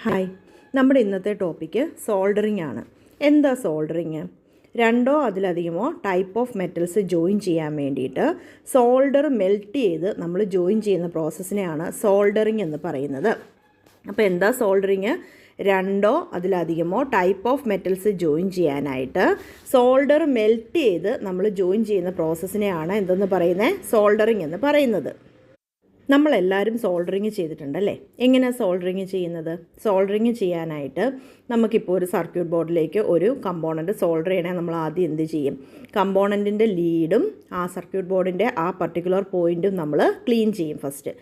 Hi, നമ്മുടെ ഇന്നത്തെ topic soldering ആണ്. എന്താ സോൾഡറിങ്? രണ്ടോ അതിലധികമോ ടൈപ്പ് ഓഫ് മെറ്റൽസ് ജോയിൻ ചെയ്യാൻ വേണ്ടിയിട്ട് സോൾഡർ മെൽറ്റ് ചെയ്ത് നമ്മൾ ജോയിൻ ചെയ്യുന്ന പ്രോസസ്സിനെയാണ് സോൾഡറിങ് എന്ന് പറയുന്നത്. അപ്പോൾ എന്താ സോൾഡറിങ്? രണ്ടോ അതിലധികമോ ടൈപ്പ് ഓഫ് മെറ്റൽസ് ജോയിൻ ചെയ്യാനായിട്ട് സോൾഡർ മെൽറ്റ് ചെയ്ത് നമ്മൾ ജോയിൻ ചെയ്യുന്ന പ്രോസസ്സിനെയാണ് എന്തെന്ന് പറയുന്നത്? സോൾഡറിങ് എന്ന് പറയുന്നത്. നമ്മളെല്ലാവരും സോൾഡറിങ് ചെയ്തിട്ടുണ്ടല്ലേ? എങ്ങനെയാണ് സോൾഡറിങ് ചെയ്യുന്നത്? സോൾഡറിങ് ചെയ്യാനായിട്ട് നമുക്കിപ്പോൾ ഒരു സർക്യൂട്ട് ബോർഡിലേക്ക് ഒരു കമ്പോണൻറ്റ് സോൾഡർ ചെയ്യണമെങ്കിൽ നമ്മൾ ആദ്യം എന്ത് ചെയ്യും? കമ്പോണൻറ്റിൻ്റെ ലീഡും ആ സർക്യൂട്ട് ബോർഡിൻ്റെ ആ പർട്ടിക്കുലർ പോയിൻറ്റും നമ്മൾ ക്ലീൻ ചെയ്യും. ഫസ്റ്റ്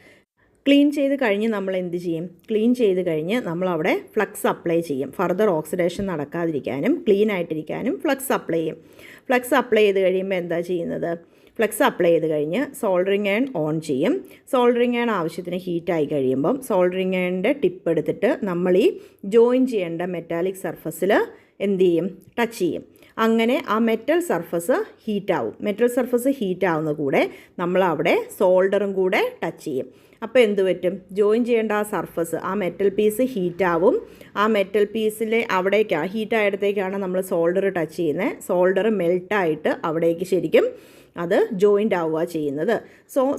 ക്ലീൻ ചെയ്ത് കഴിഞ്ഞ് നമ്മൾ എന്ത് ചെയ്യും? ക്ലീൻ ചെയ്ത് കഴിഞ്ഞ് നമ്മളവിടെ ഫ്ലക്സ് അപ്ലൈ ചെയ്യും. ഫർദർ ഓക്സിഡേഷൻ നടക്കാതിരിക്കാനും ക്ലീൻ ആയിട്ടിരിക്കാനും ഫ്ലക്സ് അപ്ലൈ ചെയ്യും. ഫ്ലക്സ് അപ്ലൈ ചെയ്ത് കഴിയുമ്പോൾ എന്താ ചെയ്യുന്നത്? ഫ്ലക്സ് അപ്ലൈ ചെയ്ത് കഴിഞ്ഞ് സോൾഡറിങ് അയൺ ഓൺ ചെയ്യും. സോൾഡറിങ് അയൺ ആവശ്യത്തിന് ഹീറ്റായി കഴിയുമ്പം സോൾഡറിങ് അയണിൻ്റെ ടിപ്പ് എടുത്തിട്ട് നമ്മൾ ഈ ജോയിൻ ചെയ്യേണ്ട മെറ്റാലിക് സർഫസിൽ എന്ത് ചെയ്യും? ടച്ച് ചെയ്യും. അങ്ങനെ ആ മെറ്റൽ സർഫസ് ഹീറ്റാവും. മെറ്റൽ സർഫസ് ഹീറ്റാവുന്ന കൂടെ നമ്മളവിടെ സോൾഡറും കൂടെ ടച്ച് ചെയ്യും. അപ്പോൾ എന്ത് പറ്റും? ജോയിൻ ചെയ്യേണ്ട ആ സർഫസ്, ആ മെറ്റൽ പീസ് ഹീറ്റാവും. ആ മെറ്റൽ പീസിലെ അവിടേക്കാണ്, ഹീറ്റായിടത്തേക്കാണ് നമ്മൾ സോൾഡർ ടച്ച് ചെയ്യുന്നത്. സോൾഡർ മെൽട്ടായിട്ട് അവിടേക്ക് ശരിക്കും അത് ജോയിൻ്റ് ആവുക ചെയ്യുന്നത്.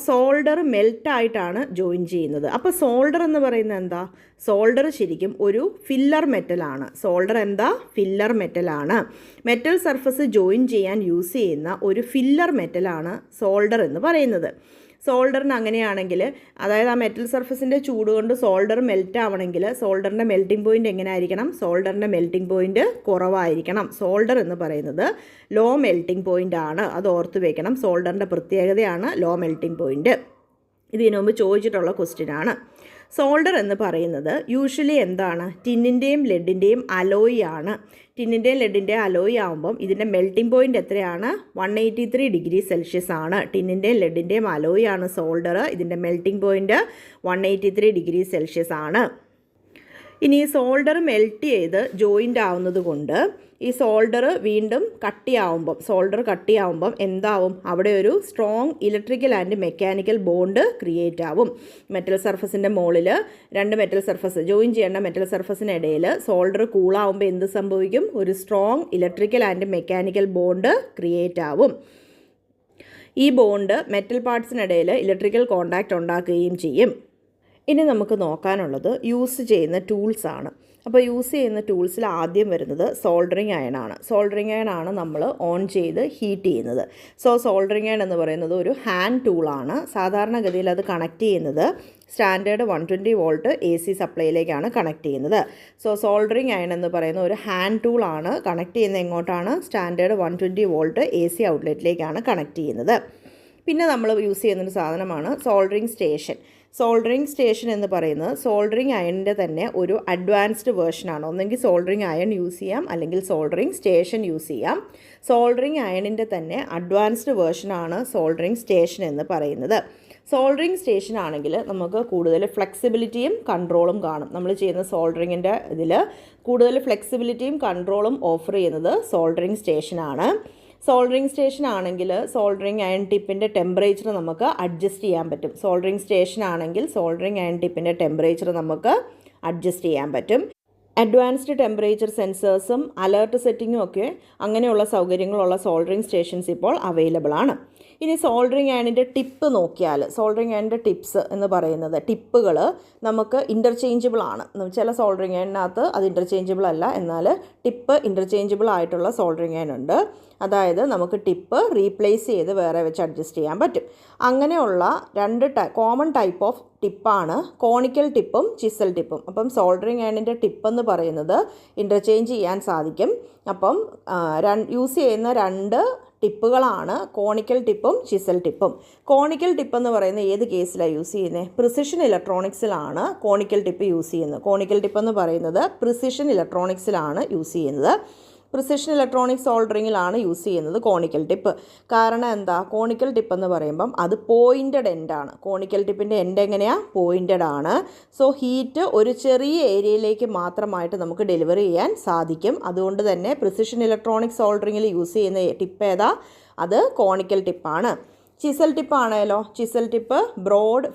സോൾഡർ മെൽട്ടായിട്ടാണ് ജോയിൻ ചെയ്യുന്നത്. അപ്പോൾ സോൾഡർ എന്ന് പറയുന്നത് എന്താ? സോൾഡർ ശരിക്കും ഒരു ഫില്ലർ മെറ്റലാണ്. സോൾഡർ എന്താ? ഫില്ലർ മെറ്റലാണ്. മെറ്റൽ സർഫസ് ജോയിൻ ചെയ്യാൻ യൂസ് ചെയ്യുന്ന ഒരു ഫില്ലർ മെറ്റലാണ് സോൾഡർ എന്ന് പറയുന്നത്. സോൾഡറിന് അങ്ങനെയാണെങ്കിൽ, അതായത് ആ മെറ്റൽ സർഫസിൻ്റെ ചൂട് കൊണ്ട് സോൾഡർ മെൽറ്റ് ആവണമെങ്കിൽ സോൾഡറിൻ്റെ മെൽറ്റിംഗ് പോയിൻ്റ് എങ്ങനെ ആയിരിക്കണം? സോൾഡറിൻ്റെ മെൽറ്റിംഗ് പോയിൻ്റ് കുറവായിരിക്കണം. സോൾഡർ എന്ന് പറയുന്നത് ലോ മെൽറ്റിംഗ് പോയിൻ്റ് ആണ്. അത് ഓർത്ത് വയ്ക്കണം. സോൾഡറിൻ്റെ പ്രത്യേകതയാണ് ലോ മെൽറ്റിംഗ് പോയിൻ്റ്. ഇതിനു മുമ്പ് ചോദിച്ചിട്ടുള്ള ക്വസ്റ്റ്യനാണ്. സോൾഡർ എന്ന് പറയുന്നത് യൂഷ്വലി എന്താണ്? ടിന്നിൻ്റെയും ലെഡിൻ്റെയും അലോയി ആണ്. ടിന്നിൻ്റെയും ലെഡിൻ്റെയും അലോയി ആകുമ്പം ഇതിൻ്റെ മെൽറ്റിംഗ് പോയിൻ്റ് എത്രയാണ്? 183 ഡിഗ്രി സെൽഷ്യസ് ആണ്. ടിന്നിൻ്റെയും ലെഡിൻ്റെയും അലോയി ആണ് സോൾഡർ. ഇതിൻ്റെ മെൽറ്റിംഗ് പോയിൻ്റ് 183 ഡിഗ്രി സെൽഷ്യസ് ആണ്. ഇനി സോൾഡർ മെൽറ്റ് ചെയ്ത് ജോയിൻ്റ് ആവുന്നത് കൊണ്ട് ഈ സോൾഡർ വീണ്ടും കട്ടിയാവുമ്പം എന്താവും? അവിടെ ഒരു strong electrical and mechanical bond create ആവും. മെറ്റൽ സർഫസിൻ്റെ മുകളിൽ രണ്ട് മെറ്റൽ സർഫസ് ജോയിൻ ചെയ്യേണ്ട മെറ്റൽ സർഫസിനിടയിൽ സോൾഡർ കൂളാവുമ്പോൾ എന്ത് സംഭവിക്കും? ഒരു strong electrical and mechanical bond create ആവും. ഈ ബോണ്ട് മെറ്റൽ പാർട്സിനിടയിൽ ഇലക്ട്രിക്കൽ കോണ്ടാക്റ്റ് ഉണ്ടാക്കുകയും ചെയ്യും. ഇനി നമുക്ക് നോക്കാനുള്ളത് യൂസ് ചെയ്യുന്ന ടൂൾസാണ്. അപ്പോൾ യൂസ് ചെയ്യുന്ന ടൂൾസിൽ ആദ്യം വരുന്നത് സോൾഡറിങ് അയൺ ആണ്. സോൾഡറിങ് അയൺ ആണ് നമ്മൾ ഓൺ ചെയ്ത് ഹീറ്റ് ചെയ്യുന്നത്. സോൾഡറിങ് അയൺ എന്ന് പറയുന്നത് ഒരു ഹാൻഡ് ടൂളാണ്. സാധാരണഗതിയിൽ അത് കണക്ട് ചെയ്യുന്നത് സ്റ്റാൻഡേർഡ് 120 വോൾട്ട് AC സപ്ലൈയിലേക്കാണ് കണക്ട് ചെയ്യുന്നത്. സോൾഡറിങ് അയൺ എന്ന് പറയുന്ന ഒരു ഹാൻഡ് ടൂളാണ്. കണക്ട് ചെയ്യുന്നത് എങ്ങോട്ടാണ്? സ്റ്റാൻഡേർഡ് 120 വോൾട്ട് AC ഔട്ട്ലെറ്റിലേക്കാണ് കണക്ട് ചെയ്യുന്നത്. പിന്നെ നമ്മൾ യൂസ് ചെയ്യുന്നൊരു സാധനമാണ് സോൾഡറിങ് സ്റ്റേഷൻ. സോൾഡറിങ് സ്റ്റേഷൻ എന്ന് പറയുന്നത് സോൾഡറിങ് അയണിൻ്റെ തന്നെ ഒരു അഡ്വാൻസ്ഡ് വേർഷനാണ്. ഒന്നെങ്കിൽ സോൾഡറിങ് അയൺ യൂസ് ചെയ്യാം, അല്ലെങ്കിൽ സോൾഡറിങ് സ്റ്റേഷൻ യൂസ് ചെയ്യാം. സോൾഡറിങ് അയണിൻ്റെ തന്നെ അഡ്വാൻസ്ഡ് വേർഷനാണ് സോൾഡറിങ് സ്റ്റേഷൻ എന്ന് പറയുന്നത്. സോൾഡറിങ് സ്റ്റേഷൻ ആണെങ്കിൽ നമുക്ക് കൂടുതൽ ഫ്ലെക്സിബിലിറ്റിയും കൺട്രോളും കാണും. നമ്മൾ ചെയ്യുന്ന സോൾഡറിങ്ങിൻ്റെ ഇതിൽ കൂടുതൽ ഫ്ലെക്സിബിലിറ്റിയും കൺട്രോളും ഓഫർ ചെയ്യുന്നത് സോൾഡറിങ് സ്റ്റേഷനാണ്. സോൾഡറിങ് സ്റ്റേഷൻ ആണെങ്കിൽ സോൾഡറിങ് അയൺ ടിപ്പിൻ്റെ ടെമ്പറേച്ചർ നമുക്ക് അഡ്ജസ്റ്റ് ചെയ്യാൻ പറ്റും. സോൾഡറിങ് സ്റ്റേഷൻ ആണെങ്കിൽ സോൾഡറിങ് അയൺ ടിപ്പിൻ്റെ ടെമ്പറേച്ചർ നമുക്ക് അഡ്ജസ്റ്റ് ചെയ്യാൻ പറ്റും. അഡ്വാൻസ്ഡ് ടെമ്പറേച്ചർ സെൻസേഴ്സും അലേർട്ട് സെറ്റിങ്ങും ഒക്കെ അങ്ങനെയുള്ള സൗകര്യങ്ങളുള്ള സോൾഡറിങ് സ്റ്റേഷൻസ് ഇപ്പോൾ അവൈലബിൾ ആണ്. ഇനി സോൾഡറിങ് അയണിൻ്റെ ടിപ്പ് നോക്കിയാൽ, സോൾഡറിങ് അയണിൻ്റെ ടിപ്സ് എന്ന് പറയുന്നത് ടിപ്പുകൾ നമുക്ക് ഇൻ്റർചേഞ്ചബിൾ ആണ്. ചില സോൾഡറിങ് അയണിനകത്ത് അത് ഇൻ്റർചേഞ്ചബിൾ അല്ല, എന്നാൽ ടിപ്പ് ഇൻ്റർചേഞ്ചബിൾ ആയിട്ടുള്ള സോൾഡറിങ് അയൺ ഉണ്ട്. അതായത് നമുക്ക് ടിപ്പ് റീപ്ലേസ് ചെയ്ത് വേറെ വെച്ച് അഡ്ജസ്റ്റ് ചെയ്യാൻ പറ്റും. അങ്ങനെയുള്ള രണ്ട് കോമൺ ടൈപ്പ് ഓഫ് ടിപ്പാണ് കോണിക്കൽ ടിപ്പും ചിസൽ ടിപ്പും. അപ്പം സോൾഡറിങ് അയണിൻ്റെ ടിപ്പ് എന്ന് പറയുന്നത് ഇൻ്റർചേഞ്ച് ചെയ്യാൻ സാധിക്കും. അപ്പം യൂസ് ചെയ്യുന്ന രണ്ട് ടിപ്പുകളാണ് കോണിക്കൽ ടിപ്പും ചിസൽ ടിപ്പും. കോണിക്കൽ ടിപ്പ് എന്ന് പറയുന്നത് ഏത് കേസിലാണ് യൂസ് ചെയ്യുന്നത്? പ്രിസിഷൻ ഇലക്ട്രോണിക്സിലാണ് കോണിക്കൽ ടിപ്പ് യൂസ് ചെയ്യുന്നത്. കോണിക്കൽ ടിപ്പ് എന്ന് പറയുന്നത് പ്രിസിഷൻ ഇലക്ട്രോണിക്സിലാണ് യൂസ് ചെയ്യുന്നത്. പ്രിസിഷൻ ഇലക്ട്രോണിക്സ് സോൾഡറിങ്ങിലാണ് യൂസ് ചെയ്യുന്നത് കോണിക്കൽ ടിപ്പ്. കാരണം എന്താ? കോണിക്കൽ ടിപ്പ് എന്ന് പറയുമ്പം അത് പോയിൻറ്റഡ് എൻഡാണ്. കോണിക്കൽ ടിപ്പിൻ്റെ എൻഡ് എങ്ങനെയാണ്? പോയിൻറ്റഡ് ആണ്. ഹീറ്റ് ഒരു ചെറിയ ഏരിയയിലേക്ക് മാത്രമായിട്ട് നമുക്ക് ഡെലിവറി ചെയ്യാൻ സാധിക്കും. അതുകൊണ്ട് തന്നെ പ്രിസിഷൻ ഇലക്ട്രോണിക്സ് സോൾഡറിങ്ങിൽ യൂസ് ചെയ്യുന്ന ടിപ്പ് ഏതാ? അത് കോണിക്കൽ ടിപ്പാണ്. ചിസൽ ടിപ്പ് ആണേലോ, ചിസൽ ടിപ്പ് ബ്രോഡ്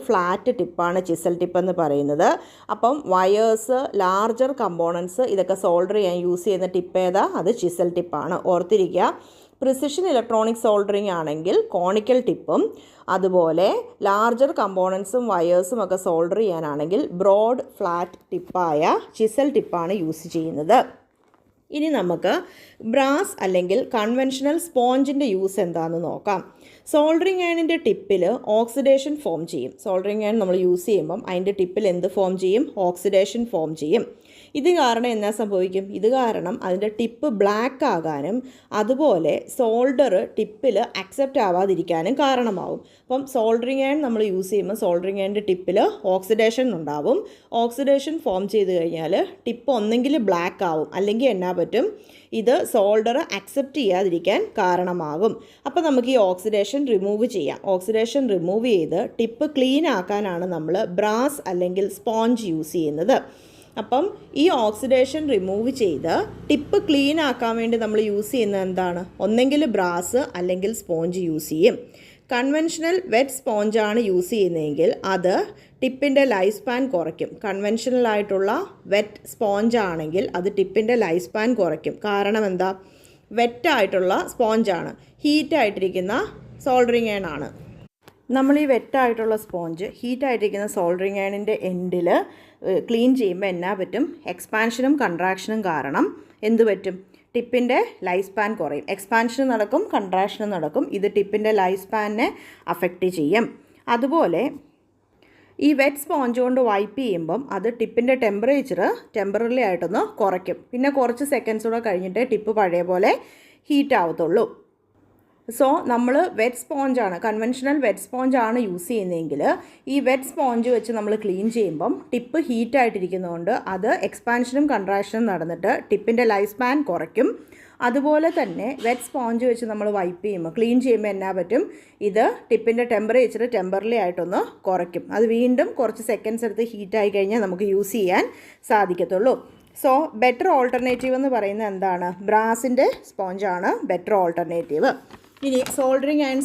ഫ്ലാറ്റ് ടിപ്പാണ് ചിസൽ ടിപ്പ് എന്ന് പറയുന്നത്. അപ്പം വയേഴ്സ്, ലാർജർ കമ്പോണൻസ് ഇതൊക്കെ സോൾഡർ ചെയ്യാൻ യൂസ് ചെയ്യുന്ന ടിപ്പ് ഏതാ? അത് ചിസൽ ടിപ്പാണ്. ഓർത്തിരിക്കുക. പ്രിസിഷൻ ഇലക്ട്രോണിക് സോൾഡറിങ് ആണെങ്കിൽ കോണിക്കൽ ടിപ്പും, അതുപോലെ ലാർജർ കമ്പോണൻസും വയേഴ്സും ഒക്കെ സോൾഡർ ചെയ്യാനാണെങ്കിൽ ബ്രോഡ് ഫ്ലാറ്റ് ടിപ്പായ ചിസൽ ടിപ്പാണ് യൂസ് ചെയ്യുന്നത്. ഇനി നമുക്ക് ബ്രാസ് അല്ലെങ്കിൽ കൺവെൻഷണൽ സ്പോഞ്ചിൻ്റെ യൂസ് എന്താണെന്ന് നോക്കാം. സോൾഡറിങ് അയണിൻ്റെ ടിപ്പിൽ ഓക്സിഡേഷൻ ഫോം ചെയ്യും. സോൾഡറിങ് അയൺ നമ്മൾ യൂസ് ചെയ്യുമ്പം അതിൻ്റെ ടിപ്പിൽ എന്ത് ഫോം ചെയ്യും? ഓക്സിഡേഷൻ ഫോം ചെയ്യും. ഇത് കാരണം എന്നാ സംഭവിക്കും? ഇത് കാരണം അതിൻ്റെ ടിപ്പ് ബ്ലാക്ക് ആകാനും അതുപോലെ സോൾഡർ ടിപ്പിൽ അക്സെപ്റ്റ് ആവാതിരിക്കാനും കാരണമാവും. അപ്പം സോൾഡറിങ് അയൺ നമ്മൾ യൂസ് ചെയ്യുമ്പോൾ സോൾഡറിങ് അയണിൻ്റെ ടിപ്പിൽ ഓക്സിഡേഷൻ ഉണ്ടാവും. ഓക്സിഡേഷൻ ഫോം ചെയ്ത് കഴിഞ്ഞാൽ ടിപ്പ് ഒന്നെങ്കിൽ ബ്ലാക്ക് ആവും, അല്ലെങ്കിൽ എന്നാ പറ്റും? ഇത് സോൾഡർ അക്സെപ്റ്റ് ചെയ്യാതിരിക്കാൻ കാരണമാകും. അപ്പോൾ നമുക്ക് ഈ ഓക്സിഡേഷൻ റിമൂവ് ചെയ്യാം. ഓക്സിഡേഷൻ റിമൂവ് ചെയ്ത് ടിപ്പ് ക്ലീൻ ആക്കാനാണ് നമ്മൾ ബ്രാസ് അല്ലെങ്കിൽ സ്പോഞ്ച് യൂസ് ചെയ്യുന്നത്. അപ്പം ഈ ഓക്സിഡേഷൻ റിമൂവ് ചെയ്ത് ടിപ്പ് ക്ലീൻ ആക്കാൻ വേണ്ടി നമ്മൾ യൂസ് ചെയ്യുന്നത് എന്താണ്? ഒന്നെങ്കിൽ ബ്രാസ് അല്ലെങ്കിൽ സ്പോഞ്ച് യൂസ് ചെയ്യും. കൺവെൻഷണൽ വെറ്റ് സ്പോഞ്ചാണ് യൂസ് ചെയ്യുന്നതെങ്കിൽ അത് ടിപ്പിൻ്റെ ലൈഫ് സ്പാൻ കുറയ്ക്കും. കൺവെൻഷണൽ ആയിട്ടുള്ള വെറ്റ് സ്പോഞ്ച് ആണെങ്കിൽ അത് ടിപ്പിൻ്റെ ലൈഫ് സ്പാൻ കുറയ്ക്കും. കാരണം എന്താ? വെറ്റായിട്ടുള്ള സ്പോഞ്ചാണ്, ഹീറ്റായിട്ടിരിക്കുന്ന സോൾഡറിങ് അയൺ ആണ്. നമ്മൾ ഈ വെറ്റായിട്ടുള്ള സ്പോഞ്ച് ഹീറ്റായിട്ടിരിക്കുന്ന സോൾഡറിങ് അയണിൻ്റെ എൻഡിൽ ക്ലീൻ ചെയ്യുമ്പോൾ എന്നാ പറ്റും? എക്സ്പാൻഷനും കൺട്രാക്ഷനും കാരണം എന്ത് പറ്റും? ടിപ്പിൻ്റെ ലൈഫ് സ്പാൻ കുറയും. എക്സ്പാൻഷനും നടക്കും, കൺട്രാക്ഷനും നടക്കും. ഇത് ടിപ്പിൻ്റെ ലൈഫ് സ്പാനിനെ അഫക്റ്റ് ചെയ്യും. അതുപോലെ ഈ വെറ്റ് സ്പോഞ്ച് കൊണ്ട് വൈപ്പ് ചെയ്യുമ്പം അത് ടിപ്പിൻ്റെ ടെമ്പറേച്ചർ ടെമ്പററി ആയിട്ടൊന്ന് കുറയ്ക്കും. പിന്നെ കുറച്ച് സെക്കൻഡ്സ് കൂടെ കഴിഞ്ഞിട്ട് ടിപ്പ് പഴയ പോലെ ഹീറ്റ് ആവത്തുള്ളൂ. സോ നമ്മൾ വെറ്റ് സ്പോഞ്ചാണ്, കൺവെൻഷണൽ വെറ്റ് സ്പോഞ്ചാണ് യൂസ് ചെയ്യുന്നതെങ്കിൽ ഈ വെറ്റ് സ്പോഞ്ച് വെച്ച് നമ്മൾ ക്ലീൻ ചെയ്യുമ്പം ടിപ്പ് ഹീറ്റായിട്ടിരിക്കുന്നതുകൊണ്ട് അത് എക്സ്പാൻഷനും കൺട്രാക്ഷനും നടന്നിട്ട് ടിപ്പിൻ്റെ ലൈഫ് സ്പാൻ കുറയ്ക്കും. അതുപോലെ തന്നെ വെറ്റ് സ്പോഞ്ച് വെച്ച് നമ്മൾ വൈപ്പ് ചെയ്യുമ്പോൾ ക്ലീൻ ചെയ്യുമ്പോൾ എന്നാ പറ്റും? ഇത് ടിപ്പിൻ്റെ ടെമ്പറേച്ചർ ടെമ്പററി ആയിട്ടൊന്ന് കുറയ്ക്കും. അത് വീണ്ടും കുറച്ച് സെക്കൻഡ്സ് എടുത്ത് ഹീറ്റായി കഴിഞ്ഞാൽ നമുക്ക് യൂസ് ചെയ്യാൻ സാധിക്കത്തുള്ളൂ. സോ ബെറ്റർ ഓൾട്ടർനേറ്റീവ് എന്ന് പറയുന്നത് എന്താണ്? ബ്രാസിൻ്റെ സ്പോഞ്ചാണ് ബെറ്റർ ഓൾട്ടർനേറ്റീവ്. ഇനി സോൾഡറിങ് അയൺ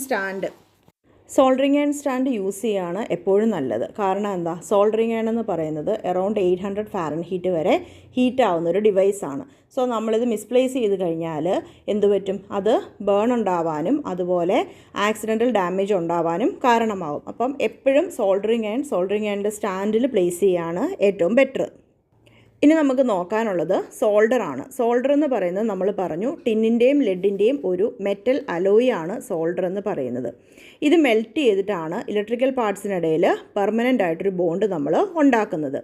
സ്റ്റാൻഡ് യൂസ് ചെയ്യുകയാണ് എപ്പോഴും നല്ലത്. കാരണം എന്താ? സോൾഡറിങ് അയൺ എന്ന് പറയുന്നത് അറൗണ്ട് 800 ഫാരൻഹീറ്റ് വരെ ഹീറ്റ് ആവുന്നൊരു ഡിവൈസാണ്. സോ നമ്മളിത് മിസ്പ്ലേസ് ചെയ്ത് കഴിഞ്ഞാൽ എന്ത് പറ്റും? അത് ബേൺ ഉണ്ടാവാനും അതുപോലെ ആക്സിഡൻ്റൽ ഡാമേജ് ഉണ്ടാവാനും കാരണമാവും. അപ്പം എപ്പോഴും സോൾഡറിങ് അയണിൻ്റെ സ്റ്റാൻഡിൽ പ്ലേസ് ചെയ്യുകയാണ് ഏറ്റവും ബെറ്റർ. ഇനി നമുക്ക് നോക്കാനുള്ളത് സോൾഡറാണ്. സോൾഡർ എന്ന് പറയുന്നത് നമ്മൾ പറഞ്ഞു ടിന്നിൻ്റെയും ലെഡിൻ്റെയും ഒരു മെറ്റൽ അലോയ് ആണ് സോൾഡർ എന്ന് പറയുന്നത്. ഇത് മെൽറ്റ് ചെയ്തിട്ടാണ് ഇലക്ട്രിക്കൽ പാർട്സിനിടയിൽ പെർമനൻ്റ് ആയിട്ടൊരു ബോണ്ട് നമ്മൾ ഉണ്ടാക്കുന്നത്.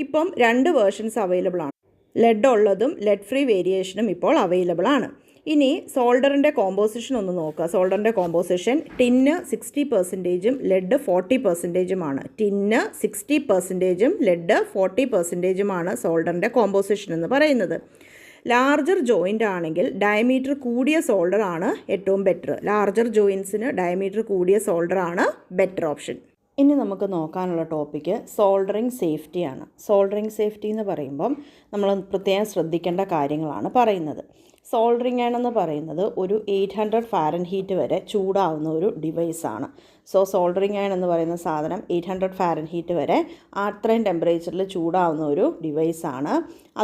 ഇപ്പം 2 വേർഷൻസ് അവൈലബിൾ ആണ്. ലെഡ് ഉള്ളതും ലെഡ് ഫ്രീ വേരിയേഷനും ഇപ്പോൾ അവൈലബിൾ ആണ്. ഇനി സോൾഡറിൻ്റെ കോമ്പോസിഷൻ ഒന്ന് നോക്കുക. സോൾഡറിൻ്റെ composition tin 60%, lead 40%. Tin 60%, lead 40%. സോൾഡറിൻ്റെ കോമ്പോസിഷൻ എന്ന് പറയുന്നത്. ലാർജർ ജോയിൻ്റ് ആണെങ്കിൽ ഡയമീറ്റർ കൂടിയ സോൾഡറാണ് ഏറ്റവും ബെറ്റർ. ലാർജർ ജോയിൻസിന് ഡയമീറ്റർ കൂടിയ സോൾഡറാണ് ബെറ്റർ ഓപ്ഷൻ. ഇനി നമുക്ക് നോക്കാനുള്ള ടോപ്പിക്ക് സോൾഡറിങ് സേഫ്റ്റിയാണ്. സോൾഡറിങ് സേഫ്റ്റി എന്ന് പറയുമ്പം നമ്മൾ പ്രത്യേകം ശ്രദ്ധിക്കേണ്ട കാര്യങ്ങളാണ് പറയുന്നത്. സോൾഡറിങ് അയൺ എന്ന് പറയുന്നത് ഒരു 800 ഫാരൻഹീറ്റ് വരെ ചൂടാവുന്ന ഒരു ഡിവൈസാണ്. സോ സോൾഡറിങ് അയൺ എന്ന് പറയുന്ന സാധനം 800 ഫാരൻഹീറ്റ് വരെ അത്രയും ടെമ്പറേച്ചറിൽ ചൂടാവുന്ന ഒരു ഡിവൈസാണ്.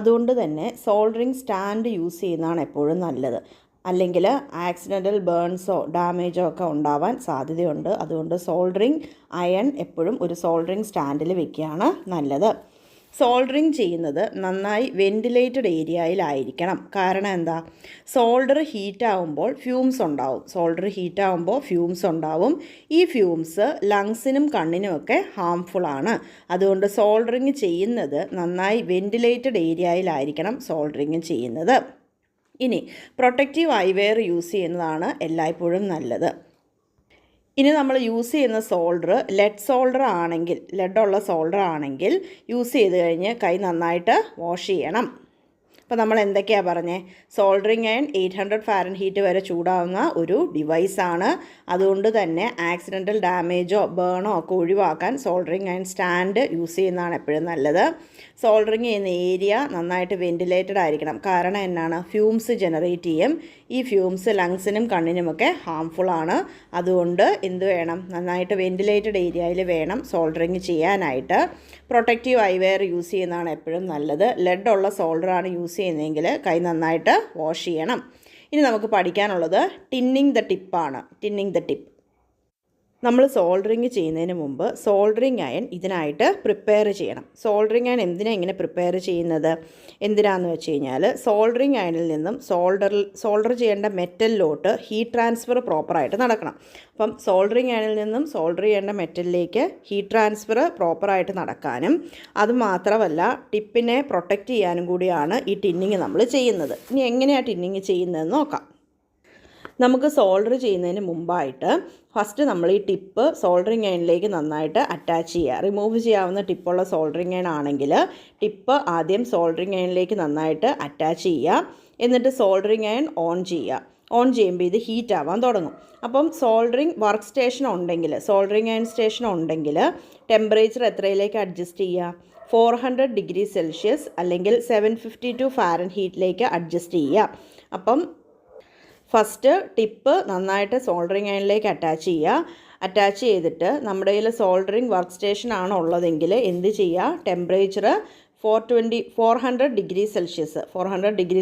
അതുകൊണ്ട് തന്നെ സോൾഡറിങ് സ്റ്റാൻഡ് യൂസ് ചെയ്യുന്നതാണ് എപ്പോഴും നല്ലത്. അല്ലെങ്കിൽ ആക്സിഡൻ്റൽ ബേൺസോ ഡാമേജോ ഒക്കെ ഉണ്ടാവാൻ സാധ്യതയുണ്ട്. അതുകൊണ്ട് സോൾഡറിങ് അയൺ എപ്പോഴും ഒരു സോൾഡറിങ് സ്റ്റാൻഡിൽ വെക്കുകയാണ് നല്ലത്. സോൾഡറിങ് ചെയ്യുന്നത് നന്നായി വെൻറ്റിലേറ്റഡ് ഏരിയയിലായിരിക്കണം. കാരണം എന്താ? സോൾഡർ ഹീറ്റാവുമ്പോൾ ഫ്യൂംസ് ഉണ്ടാവും. ഈ ഫ്യൂംസ് ലങ്സിനും കണ്ണിനുമൊക്കെ ഹാംഫുൾ ആണ്. അതുകൊണ്ട് സോൾഡറിങ് ചെയ്യുന്നത് നന്നായി വെൻറ്റിലേറ്റഡ് ഏരിയയിലായിരിക്കണം സോൾഡറിങ് ചെയ്യുന്നത്. ഇനി പ്രൊട്ടക്റ്റീവ് ഐവെയർ യൂസ് ചെയ്യുന്നതാണ് എല്ലായ്പ്പോഴും നല്ലത്. ഇനി നമ്മൾ യൂസ് ചെയ്യുന്ന സോൾഡർ ലെഡുള്ള സോൾഡർ ആണെങ്കിൽ യൂസ് ചെയ്ത് കഴിഞ്ഞ് കൈ നന്നായിട്ട് വാഷ് ചെയ്യണം. അപ്പോൾ നമ്മൾ എന്തൊക്കെയാണ് പറഞ്ഞത്? സോൾഡറിങ് അയൺ 800 ഫാരൻഹീറ്റ് വരെ ചൂടാവുന്ന ഒരു ഡിവൈസാണ്. അതുകൊണ്ട് തന്നെ ആക്സിഡൻ്റൽ ഡാമേജോ ബേണോ ഒക്കെ ഒഴിവാക്കാൻ സോൾഡറിങ് അയൺ സ്റ്റാൻഡ് യൂസ് ചെയ്യുന്നതാണ് എപ്പോഴും നല്ലത്. സോൾഡറിങ് ചെയ്യുന്ന ഏരിയ നന്നായിട്ട് വെൻറ്റിലേറ്റഡ് ആയിരിക്കണം. കാരണം എന്നാണ്? ഫ്യൂംസ് ജനറേറ്റ് ചെയ്യും. ഈ ഫ്യൂംസ് ലങ്സിനും കണ്ണിനുമൊക്കെ ഹാംഫുള്ളാണ്. അതുകൊണ്ട് എന്ത് വേണം? നന്നായിട്ട് വെൻറ്റിലേറ്റഡ് ഏരിയയിൽ വേണം സോൾഡറിങ് ചെയ്യാനായിട്ട്. പ്രൊട്ടക്റ്റീവ് ഐവെയർ യൂസ് ചെയ്യുന്നതാണ് എപ്പോഴും നല്ലത്. ലെഡുള്ള സോൾഡറാണ് യൂസ് ചെയ്യുന്നതെങ്കിൽ കൈ നന്നായിട്ട് വാഷ് ചെയ്യണം. ഇനി നമുക്ക് പഠിക്കാനുള്ളത് ടിന്നിങ് ദ ടിപ്പാണ്. Tinning the tip. നമ്മൾ സോൾഡറിങ് ചെയ്യുന്നതിന് മുമ്പ് സോൾഡറിങ് അയൺ ഇതിനായിട്ട് പ്രിപ്പയർ ചെയ്യണം. സോൾഡറിങ് അയൺ എന്തിനാണ് ഇങ്ങനെ പ്രിപ്പയർ ചെയ്യുന്നത്? എന്തിനാണെന്ന് വെച്ച് കഴിഞ്ഞാൽ സോൾഡറിങ് അയണിൽ നിന്നും സോൾഡർ ചെയ്യേണ്ട മെറ്റലിലോട്ട് ഹീറ്റ് ട്രാൻസ്ഫർ പ്രോപ്പറായിട്ട് നടക്കണം. അപ്പം സോൾഡറിങ് അയണിൽ നിന്നും സോൾഡർ ചെയ്യേണ്ട മെറ്റലിലേക്ക് ഹീറ്റ് ട്രാൻസ്ഫർ പ്രോപ്പറായിട്ട് നടക്കാനും അതുമാത്രമല്ല ടിപ്പിനെ പ്രൊട്ടക്റ്റ് ചെയ്യാനും കൂടിയാണ് ഈ ടിന്നിങ് നമ്മൾ ചെയ്യുന്നത്. ഇനി എങ്ങനെയാണ് ടിന്നിങ് ചെയ്യുന്നതെന്ന് നോക്കാം. നമുക്ക് സോൾഡർ ചെയ്യുന്നതിന് മുമ്പായിട്ട് ഫസ്റ്റ് നമ്മൾ ഈ ടിപ്പ് സോൾഡറിങ് അയണിലേക്ക് നന്നായിട്ട് അറ്റാച്ച് ചെയ്യുക. റിമൂവ് ചെയ്യാവുന്ന ടിപ്പുള്ള സോൾഡറിങ് അയൺ ആണെങ്കിൽ ടിപ്പ് ആദ്യം സോൾഡറിങ് അയണിലേക്ക് നന്നായിട്ട് അറ്റാച്ച് ചെയ്യുക. എന്നിട്ട് സോൾഡറിങ് അയൺ ഓൺ ചെയ്യുക. ഓൺ ചെയ്യുമ്പോൾ ഇത് ഹീറ്റ് ആവാൻ തുടങ്ങും. അപ്പം സോൾഡറിങ് വർക്ക് സ്റ്റേഷൻ ഉണ്ടെങ്കിൽ, സോൾഡറിങ് അയൺ സ്റ്റേഷൻ ഉണ്ടെങ്കിൽ ടെമ്പറേച്ചർ എത്രയിലേക്ക് അഡ്ജസ്റ്റ് ചെയ്യുക? 400 ഡിഗ്രി സെൽഷ്യസ് അല്ലെങ്കിൽ 752 ഫാരൻഹീറ്റിലേക്ക് അഡ്ജസ്റ്റ് ചെയ്യുക. അപ്പം ഫസ്റ്റ് ടിപ്പ് നന്നായിട്ട് സോൾഡറിങ് അയണിലേക്ക് അറ്റാച്ച് ചെയ്യുക. അറ്റാച്ച് ചെയ്തിട്ട് നമ്മുടെ കയ്യിൽ സോൾഡറിങ് വർക്ക് സ്റ്റേഷൻ ആണ് ഉള്ളതെങ്കിൽ എന്ത് ചെയ്യുക? ടെമ്പറേച്ചർ 400 ഡിഗ്രി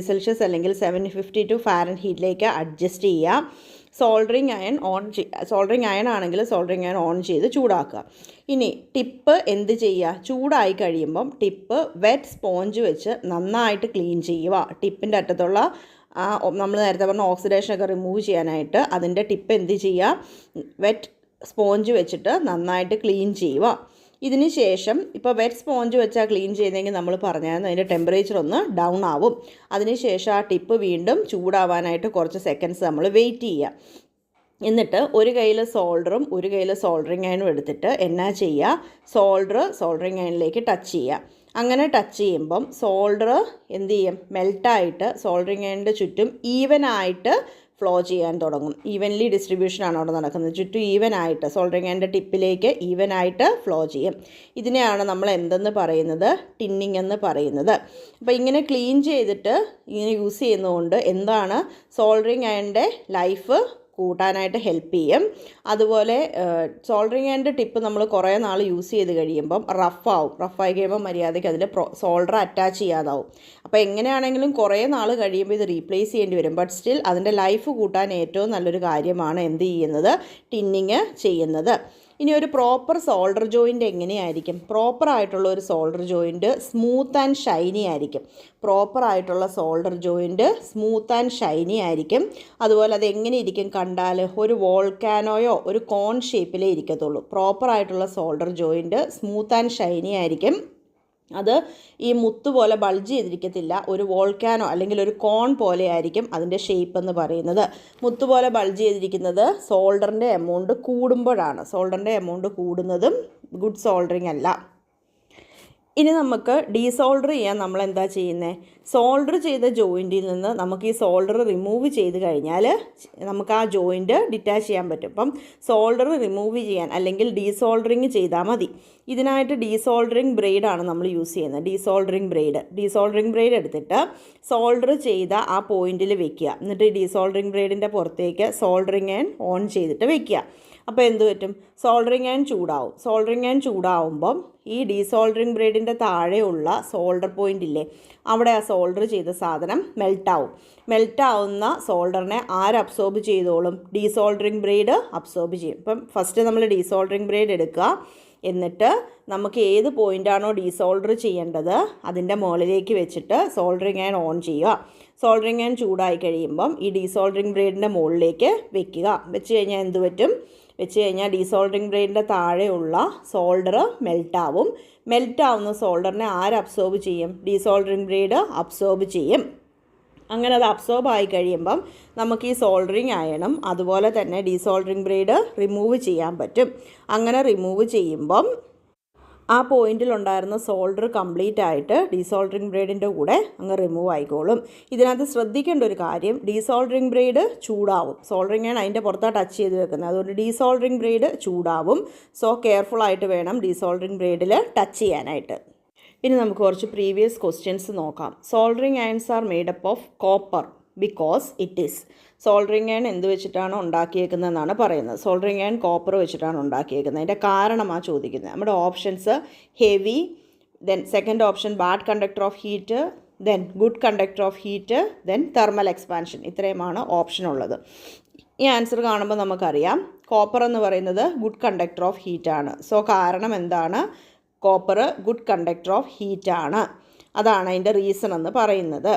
സെൽഷ്യസ് അല്ലെങ്കിൽ 752 ഫാരൻഹീറ്റിലേക്ക് അഡ്ജസ്റ്റ് ചെയ്യുക. സോൾഡറിങ് അയൺ ആണെങ്കിൽ സോൾഡറിങ് അയൺ ഓൺ ചെയ്ത് ചൂടാക്കുക. ഇനി ടിപ്പ് എന്ത് ചെയ്യുക? ചൂടായി കഴിയുമ്പം ടിപ്പ് വെറ്റ് സ്പോഞ്ച് വെച്ച് നന്നായിട്ട് ക്ലീൻ ചെയ്യുക. ടിപ്പിൻ്റെ അറ്റത്തുള്ള നമ്മൾ നേരത്തെ പറഞ്ഞ ഓക്സിഡേഷനൊക്കെ റിമൂവ് ചെയ്യാനായിട്ട് അതിൻ്റെ ടിപ്പ് എന്ത് ചെയ്യുക? വെറ്റ് സ്പോഞ്ച് വെച്ചിട്ട് നന്നായിട്ട് ക്ലീൻ ചെയ്യുക. ഇതിന് ശേഷം ഇപ്പോൾ വെറ്റ് സ്പോഞ്ച് വെച്ചാൽ ക്ലീൻ ചെയ്യുന്നതെങ്കിൽ നമ്മൾ പറഞ്ഞായിരുന്നു അതിൻ്റെ ടെമ്പറേച്ചർ ഒന്ന് ഡൗൺ ആവും. അതിന് ശേഷം ആ ടിപ്പ് വീണ്ടും ചൂടാവാനായിട്ട് കുറച്ച് സെക്കൻഡ്സ് നമ്മൾ വെയിറ്റ് ചെയ്യുക. എന്നിട്ട് ഒരു കയ്യിൽ സോൾഡറും ഒരു കയ്യിൽ സോൾഡറിങ് അയണും എടുത്തിട്ട് എന്നാ ചെയ്യുക? സോൾഡറിങ് അയണിലേക്ക് ടച്ച് ചെയ്യുക. അങ്ങനെ ടച്ച് ചെയ്യുമ്പം സോൾഡർ എന്ത് ചെയ്യും? മെൽട്ടായിട്ട് സോൾഡറിങ് അയണിൻ്റെ ചുറ്റും ഈവനായിട്ട് ഫ്ലോ ചെയ്യാൻ തുടങ്ങും. ഈവൻലി ഡിസ്ട്രിബ്യൂഷനാണ് അവിടെ നടക്കുന്നത്. ചുറ്റും ഈവനായിട്ട് സോൾഡറിങ് അയണിൻ്റെ ടിപ്പിലേക്ക് ഈവനായിട്ട് ഫ്ലോ ചെയ്യും. ഇതിനെയാണ് നമ്മൾ എന്തെന്ന് പറയുന്നത്? ടിന്നിങ് എന്ന് പറയുന്നത്. അപ്പോൾ ഇങ്ങനെ ക്ലീൻ ചെയ്തിട്ട് ഇങ്ങനെ യൂസ് ചെയ്യുന്നതുകൊണ്ട് എന്താണ്? സോൾഡറിങ് അയണിൻ്റെ ലൈഫ് കൂട്ടാനായിട്ട് ഹെൽപ്പ് ചെയ്യും. അതുപോലെ സോൾഡറിങ് അയണിൻ്റെ ടിപ്പ് നമ്മൾ കുറേ നാൾ യൂസ് ചെയ്ത് കഴിയുമ്പം റഫായി കഴിയുമ്പോൾ മര്യാദയ്ക്ക് അതിൽ സോൾഡർ അറ്റാച്ച് ചെയ്യാതാവും. അപ്പോൾ എങ്ങനെയാണെങ്കിലും കുറേ നാൾ കഴിയുമ്പോൾ ഇത് റീപ്ലേസ് ചെയ്യേണ്ടി വരും. ബട്ട് സ്റ്റിൽ അതിൻ്റെ ലൈഫ് കൂട്ടാൻ ഏറ്റവും നല്ലൊരു കാര്യമാണ് എന്ത് ചെയ്യുന്നത്? ടിന്നിങ് ചെയ്യുന്നത്. ഇനി ഒരു പ്രോപ്പർ സോൾഡർ ജോയിൻ്റ് എങ്ങനെയായിരിക്കും? പ്രോപ്പറായിട്ടുള്ള ഒരു solder joint smooth and Shiny ആയിരിക്കും. പ്രോപ്പറായിട്ടുള്ള solder joint smooth and Shiny ആയിരിക്കും. അതുപോലെ അത് എങ്ങനെ ഇരിക്കും കണ്ടാൽ? ഒരു വോൾക്കാനോയോ ഒരു കോൺ ഷേപ്പിലേ ഇരിക്കത്തുള്ളൂ. പ്രോപ്പറായിട്ടുള്ള solder joint smooth and Shiny ആയിരിക്കും. അത് ഈ മുത്ത് പോലെ ബൾജ് ചെയ്തിരിക്കത്തില്ല. ഒരു വോൾക്കാനോ അല്ലെങ്കിൽ ഒരു കോൺ പോലെ ആയിരിക്കും അതിൻ്റെ ഷേപ്പ് എന്ന് പറയുന്നത്. മുത്ത് പോലെ ബൾജ് ചെയ്തിരിക്കുന്നത് സോൾഡറിൻ്റെ എമൗണ്ട് കൂടുമ്പോഴാണ്. സോൾഡറിൻ്റെ എമൗണ്ട് കൂടുന്നതും ഗുഡ് സോൾഡറിങ് അല്ല. ഇനി നമുക്ക് ഡീസോൾഡർ ചെയ്യാൻ നമ്മൾ എന്താ ചെയ്യുന്നത്? സോൾഡർ ചെയ്ത ജോയിൻറ്റിൽ നിന്ന് നമുക്ക് ഈ സോൾഡർ റിമൂവ് ചെയ്ത് കഴിഞ്ഞാൽ നമുക്ക് ആ ജോയിൻറ്റ് ഡിറ്റാച്ച് ചെയ്യാൻ പറ്റും. അപ്പം സോൾഡർ റിമൂവ് ചെയ്യാൻ അല്ലെങ്കിൽ ഡീസോൾഡറിങ് ചെയ്താൽ മതി. ഇതിനായിട്ട് ഡീസോൾഡറിങ് ബ്രേഡാണ് നമ്മൾ യൂസ് ചെയ്യുന്നത്. ഡീസോൾഡറിങ് ബ്രേഡ് എടുത്തിട്ട് സോൾഡർ ചെയ്ത ആ പോയിൻറ്റിൽ വെക്കുക. എന്നിട്ട് ഡീസോൾഡറിങ് ബ്രേഡിൻ്റെ പുറത്തേക്ക് സോൾഡറിങ് അയൺ ഓൺ ചെയ്തിട്ട് വെക്കുക. അപ്പോൾ എന്ത് പറ്റും? സോൾഡറിങ് അയൺ ചൂടാവും. സോൾഡറിങ് അയൺ ചൂടാവുമ്പം ഈ ഡീസോൾഡറിങ് ബ്രേഡിൻ്റെ താഴെയുള്ള സോൾഡർ പോയിൻ്റ് ഇല്ലേ, അവിടെ ആ സോൾഡർ ചെയ്ത സാധനം മെൽട്ടാവും. മെൽട്ടാവുന്ന സോൾഡറിനെ അബ്സോർബ് ചെയ്തോളും? ഡീസോൾഡറിങ് ബ്രേഡ് അബ്സോർബ് ചെയ്യും. ഇപ്പം ഫസ്റ്റ് നമ്മൾ ഡീസോൾഡറിങ് ബ്രേഡ് എടുക്കുക. എന്നിട്ട് നമുക്ക് ഏത് പോയിൻ്റാണോ ഡീസോൾഡർ ചെയ്യേണ്ടത് അതിൻ്റെ മുകളിലേക്ക് വെച്ചിട്ട് സോൾഡറിങ് അയൺ ഓൺ ചെയ്യുക. സോൾഡറിങ് അയൺ ചൂടായി കഴിയുമ്പം ഈ ഡീസോൾഡറിങ് ബ്രേഡിൻ്റെ മുകളിലേക്ക് വെക്കുക. വെച്ച് കഴിഞ്ഞാൽ എന്ത് പറ്റും? വെച്ച് കഴിഞ്ഞാൽ ഡീസോൾഡറിങ് ബ്രേഡിൻ്റെ താഴെയുള്ള സോൾഡർ മെൽട്ടാവും. മെൽറ്റാവുന്ന സോൾഡറിനെ അബ്സോർബ് ചെയ്യും? ഡീസോൾഡറിങ് ബ്രേഡ് അബ്സോർബ് ചെയ്യും. അങ്ങനെ അത് അബ്സോർബ് ആയി കഴിയുമ്പം നമുക്ക് ഈ സോൾഡറിങ് അയണും അതുപോലെ തന്നെ ഡീസോൾഡറിങ് ബ്രേഡ് റിമൂവ് ചെയ്യാൻ പറ്റും. അങ്ങനെ റിമൂവ് ചെയ്യുമ്പം ആ പോയിന്റിലുണ്ടായിരുന്ന സോൾഡർ കംപ്ലീറ്റ് ആയിട്ട് ഡീസോൾഡറിങ് ബ്ലേഡിൻ്റെ കൂടെ അങ്ങ് റിമൂവ് ആയിക്കോളും. ഇതിനകത്ത് ശ്രദ്ധിക്കേണ്ട ഒരു കാര്യം, ഡീസോൾഡറിങ് ബ്ലേഡ് ചൂടാവും. സോൾഡറിങ് ആണ് അതിൻ്റെ പുറത്താണ് ടച്ച് ചെയ്ത് വെക്കുന്നത്, അതുകൊണ്ട് ഡീസോൾഡറിങ് ബ്ലേഡ് ചൂടാവും. സോ കെയർഫുൾ ആയിട്ട് വേണം ഡീസോൾഡറിങ് ബ്ലേഡിൽ ടച്ച് ചെയ്യാനായിട്ട്. ഇനി നമുക്ക് കുറച്ച് പ്രീവിയസ് ക്വസ്റ്റ്യൻസ് നോക്കാം. Soldering irons are made up of copper because it is. Soldering iron എന്ത് വെച്ചിട്ടാണ് ഉണ്ടാക്കിയേക്കുന്നതെന്നാണ് പറയുന്നത്. സോൾഡറിങ് അയൺ കോപ്പർ വെച്ചിട്ടാണ് ഉണ്ടാക്കിയേക്കുന്നത്. അതിൻ്റെ കാരണമാണ് ചോദിക്കുന്നത്. നമ്മുടെ options heavy, then second option bad conductor of heat, then good conductor of heat, then thermal expansion. ഇത്രയുമാണ് option ഉള്ളത്. ഈ ആൻസർ കാണുമ്പോൾ നമുക്കറിയാം കോപ്പർ എന്ന് പറയുന്നത് ഗുഡ് കണ്ടക്ടർ ഓഫ് ഹീറ്റാണ്. സോ കാരണം എന്താണ്? കോപ്പർ ഗുഡ് കണ്ടക്ടർ ഓഫ് ഹീറ്റാണ്. അതാണ് അതിൻ്റെ റീസൺ എന്ന് പറയുന്നത്.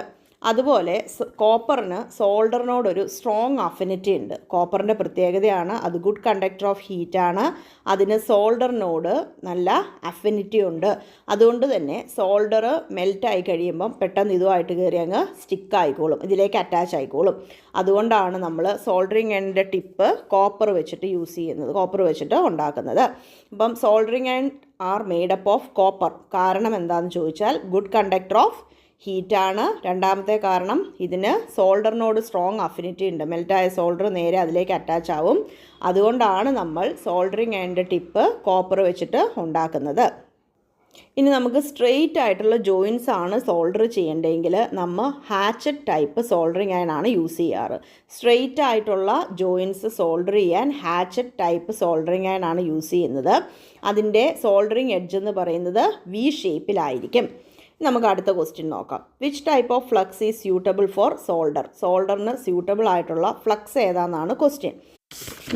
അതുപോലെ കോപ്പറിന് സോൾഡറിനോടൊരു സ്ട്രോങ് അഫിനിറ്റി ഉണ്ട്. കോപ്പറിൻ്റെ പ്രത്യേകതയാണ് അത് ഗുഡ് കണ്ടക്ടർ ഓഫ് ഹീറ്റാണ്. അതിന് സോൾഡറിനോട് നല്ല അഫിനിറ്റി ഉണ്ട്. അതുകൊണ്ട് തന്നെ സോൾഡർ മെൽറ്റായി കഴിയുമ്പം പെട്ടെന്ന് ഇതുമായിട്ട് കയറി അങ്ങ് സ്റ്റിക്കായിക്കോളും, ഇതിലേക്ക് അറ്റാച്ച് ആയിക്കോളും. അതുകൊണ്ടാണ് നമ്മൾ സോൾഡറിങ് അയണിൻ്റെ ടിപ്പ് കോപ്പർ വെച്ചിട്ട് യൂസ് ചെയ്യുന്നത്, കോപ്പർ വെച്ചിട്ട് ഉണ്ടാക്കുന്നത്. അപ്പം soldering iron are made up of copper. കാരണം എന്താണെന്ന് ചോദിച്ചാൽ ഗുഡ് കണ്ടക്ടർ ഓഫ് ഹീറ്റാണ്. രണ്ടാമത്തെ കാരണം ഇതിന് സോൾഡറിനോട് സ്ട്രോങ് അഫിനിറ്റി ഉണ്ട്. മെൽറ്റായ സോൾഡർ നേരെ അതിലേക്ക് അറ്റാച്ച് ആവും. അതുകൊണ്ടാണ് നമ്മൾ സോൾഡറിങ് അയണിൻ്റെ ടിപ്പ് കോപ്പർ വെച്ചിട്ട് ഉണ്ടാക്കുന്നത്. ഇനി നമുക്ക് സ്ട്രെയിറ്റ് ആയിട്ടുള്ള ജോയിൻസ് ആണ് സോൾഡർ ചെയ്യേണ്ടതെങ്കിൽ നമ്മൾ ഹാച്ചറ്റ് ടൈപ്പ് സോൾഡറിങ് അയണാണ് യൂസ് ചെയ്യാറ്. സ്ട്രെയിറ്റ് ആയിട്ടുള്ള ജോയിൻസ് സോൾഡർ ചെയ്യാൻ ഹാച്ചറ്റ് ടൈപ്പ് സോൾഡറിങ് അയണാണ് യൂസ് ചെയ്യുന്നത്. അതിൻ്റെ സോൾഡറിങ് എഡ്ജ് എന്ന് പറയുന്നത് വി ഷേപ്പിലായിരിക്കും. നമുക്ക് അടുത്ത ക്വസ്റ്റ്യൻ നോക്കാം. Which type of flux is suitable for solder? സോൾഡറിന് സ്യൂട്ടബിൾ ആയിട്ടുള്ള ഫ്ലക്സ് ഏതാണെന്നാണ് ക്വസ്റ്റ്യൻ.